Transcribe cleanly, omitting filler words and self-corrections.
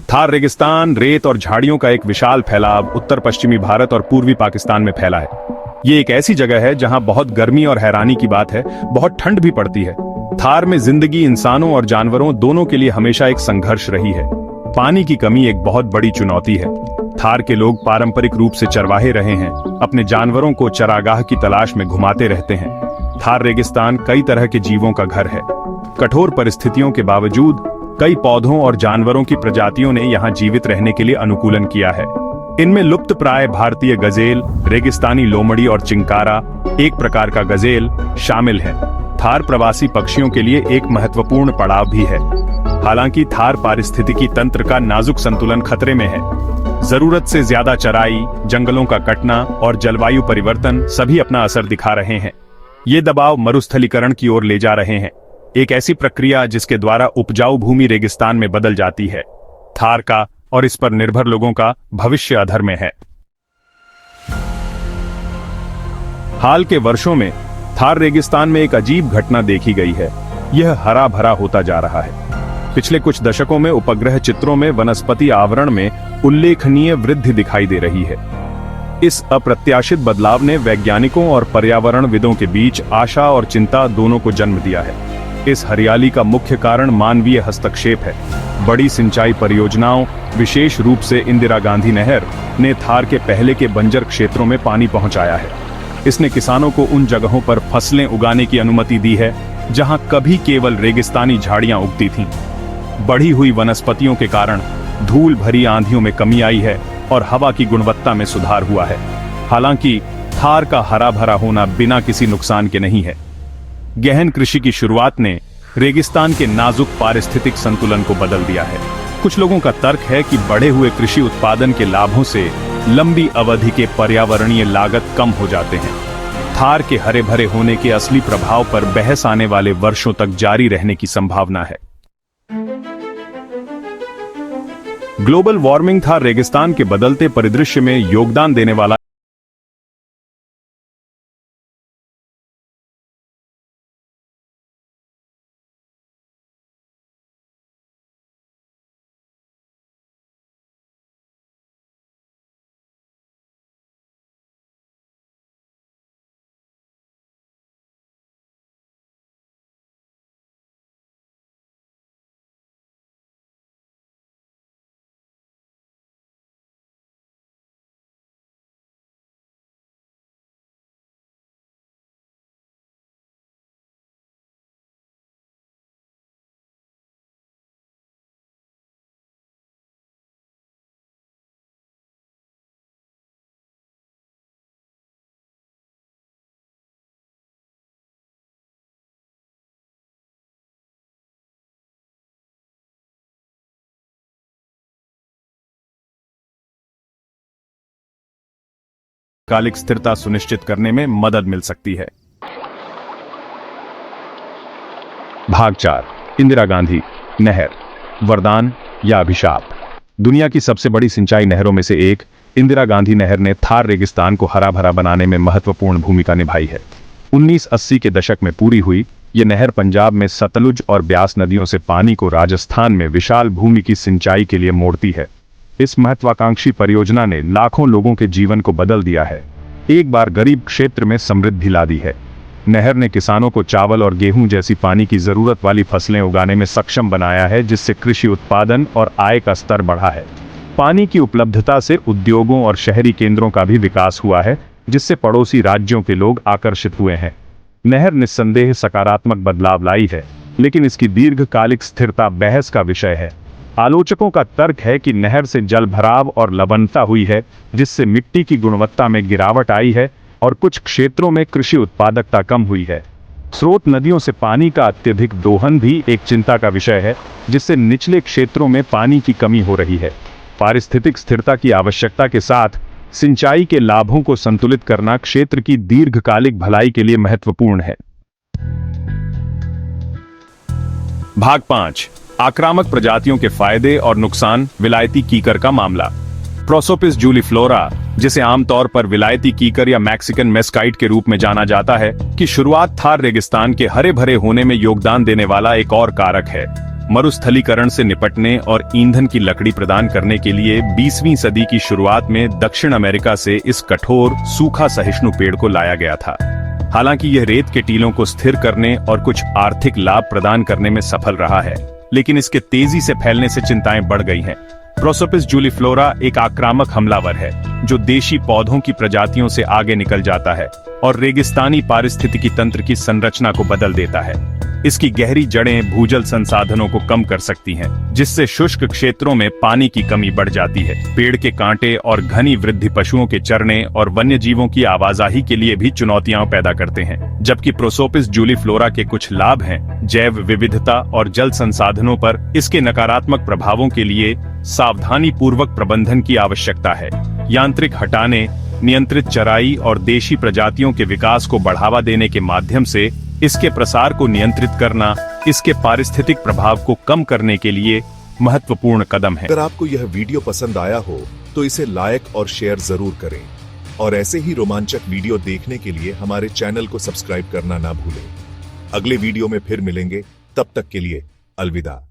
थार रेगिस्तान रेत और झाड़ियों का एक विशाल फैलाव उत्तर पश्चिमी भारत और पूर्वी पाकिस्तान में फैला है। ये एक ऐसी जगह है जहां बहुत गर्मी और हैरानी की बात है, बहुत ठंड भी पड़ती है। थार में जिंदगी इंसानों और जानवरों दोनों के लिए हमेशा एक संघर्ष रही है। पानी की कमी एक बहुत बड़ी चुनौती है। थार के लोग पारंपरिक रूप से चरवाहे रहे हैं, अपने जानवरों को चरागाह की तलाश में घुमाते रहते हैं। थार रेगिस्तान कई तरह के जीवों का घर है। कठोर परिस्थितियों के बावजूद कई पौधों और जानवरों की प्रजातियों ने यहाँ जीवित रहने के लिए अनुकूलन किया है। इनमें लुप्त प्राय भारतीय गजेल, रेगिस्तानी लोमड़ी और चिंकारा, एक प्रकार का गजेल, शामिल है। थार प्रवासी पक्षियों के लिए एक महत्वपूर्ण पड़ाव भी है। हालांकि थार पारिस्थितिकी तंत्र का नाजुक संतुलन खतरे में है। जरूरत से ज्यादा चराई, जंगलों का कटना और जलवायु परिवर्तन सभी अपना असर दिखा रहे हैं। ये दबाव मरुस्थलीकरण की ओर ले जा रहे हैं, एक ऐसी प्रक्रिया जिसके द्वारा उपजाऊ भूमि रेगिस्तान में बदल जाती है। थार का और इस पर निर्भर लोगों का भविष्य अधर में है। हाल के वर्षों में थार रेगिस्तान में एक अजीब घटना देखी गई है। यह हरा भरा होता जा रहा है। पिछले कुछ दशकों में उपग्रह चित्रों में वनस्पति आवरण में उल्लेखनीय वृद्धि दिखाई दे रही है। इस अप्रत्याशित बदलाव ने वैज्ञानिकों और पर्यावरणविदों के बीच आशा और चिंता दोनों को जन्म दिया है। इस हरियाली का मुख्य कारण मानवीय हस्तक्षेप है। बड़ी सिंचाई परियोजनाओं, विशेष रूप से इंदिरा गांधी नहर, ने थार के पहले के बंजर क्षेत्रों में पानी पहुंचाया है। इसने किसानों को उन जगहों पर फसलें उगाने की अनुमति दी है जहां कभी केवल रेगिस्तानी झाड़ियां उगती थीं। बढ़ी हुई वनस्पतियों के कारण धूल भरी आंधियों में कमी आई है और हवा की गुणवत्ता में सुधार हुआ है। हालांकि थार का हरा भरा होना बिना किसी नुकसान के नहीं है। गहन कृषि की शुरुआत ने रेगिस्तान के नाजुक पारिस्थितिक संतुलन को बदल दिया है। कुछ लोगों का तर्क है कि बढ़े हुए कृषि उत्पादन के लाभों से लंबी अवधि के पर्यावरणीय लागत कम हो जाते हैं। थार के हरे भरे होने के असली प्रभाव पर बहस आने वाले वर्षों तक जारी रहने की संभावना है। ग्लोबल वार्मिंग थार रेगिस्तान के बदलते परिदृश्य में योगदान देने वाला कालिक स्थिरता सुनिश्चित करने में मदद मिल सकती है। भाग 4, इंदिरा गांधी नहर, वरदान या अभिशाप। दुनिया की सबसे बड़ी सिंचाई नहरों में से एक इंदिरा गांधी नहर ने थार रेगिस्तान को हरा भरा बनाने में महत्वपूर्ण भूमिका निभाई है। 1980 के दशक में पूरी हुई ये नहर पंजाब में सतलुज और ब्यास नदियों से पानी को राजस्थान में विशाल भूमि की सिंचाई के लिए मोड़ती है। इस महत्वाकांक्षी परियोजना ने लाखों लोगों के जीवन को बदल दिया है, एक बार गरीब क्षेत्र में समृद्धि ला दी है। नहर ने किसानों को चावल और गेहूं जैसी पानी की जरूरत वाली फसलें उगाने में सक्षम बनाया है, जिससे कृषि उत्पादन और आय का स्तर बढ़ा है। पानी की उपलब्धता से उद्योगों और शहरी केंद्रों का भी विकास हुआ है, जिससे पड़ोसी राज्यों के लोग आकर्षित हुए हैं। नहर निस्संदेह सकारात्मक बदलाव लाई है, लेकिन इसकी दीर्घकालिक स्थिरता बहस का विषय है। आलोचकों का तर्क है कि नहर से जल भराव और लवणता हुई है, जिससे मिट्टी की गुणवत्ता में गिरावट आई है और कुछ क्षेत्रों में कृषि उत्पादकता कम हुई है। स्रोत नदियों से पानी का अत्यधिक दोहन भी एक चिंता का विषय है, जिससे निचले क्षेत्रों में पानी की कमी हो रही है। पारिस्थितिक स्थिरता की आवश्यकता के साथ सिंचाई के लाभों को संतुलित करना क्षेत्र की दीर्घकालिक भलाई के लिए महत्वपूर्ण है। भाग 5, आक्रामक प्रजातियों के फायदे और नुकसान, विलायती कीकर का मामला। प्रोसोपिस जूलीफ्लोरा, जिसे आमतौर पर विलायती कीकर या मैक्सिकन मेस्काइट के रूप में जाना जाता है, की शुरुआत थार रेगिस्तान के हरे भरे होने में योगदान देने वाला एक और कारक है। मरुस्थलीकरण से निपटने और ईंधन की लकड़ी प्रदान करने के लिए 20वीं सदी की शुरुआत में दक्षिण अमेरिका से इस कठोर सूखा सहिष्णु पेड़ को लाया गया था। हालांकि यह रेत के टीलों को स्थिर करने और कुछ आर्थिक लाभ प्रदान करने में सफल रहा है, लेकिन इसके तेजी से फैलने से चिंताएं बढ़ गई हैं। प्रोसोपिस जूलीफ्लोरा एक आक्रामक हमलावर है जो देशी पौधों की प्रजातियों से आगे निकल जाता है और रेगिस्तानी पारिस्थितिकी तंत्र की संरचना को बदल देता है। इसकी गहरी जड़ें भूजल संसाधनों को कम कर सकती हैं, जिससे शुष्क क्षेत्रों में पानी की कमी बढ़ जाती है। पेड़ के कांटे और घनी वृद्धि पशुओं के चरने और वन्य जीवों की आवाजाही के लिए भी चुनौतियां पैदा करते हैं। जबकि प्रोसोपिस जूलीफ्लोरा के कुछ लाभ हैं, जैव विविधता और जल संसाधनों पर इसके नकारात्मक प्रभावों के लिए सावधानी पूर्वक प्रबंधन की आवश्यकता है। यांत्रिक हटाने, नियंत्रित चराई और देशी प्रजातियों के विकास को बढ़ावा देने के माध्यम से इसके प्रसार को नियंत्रित करना इसके पारिस्थितिक प्रभाव को कम करने के लिए महत्वपूर्ण कदम है। अगर आपको यह वीडियो पसंद आया हो तो इसे लाइक और शेयर जरूर करें और ऐसे ही रोमांचक वीडियो देखने के लिए हमारे चैनल को सब्सक्राइब करना ना भूलें। अगले वीडियो में फिर मिलेंगे, तब तक के लिए अलविदा।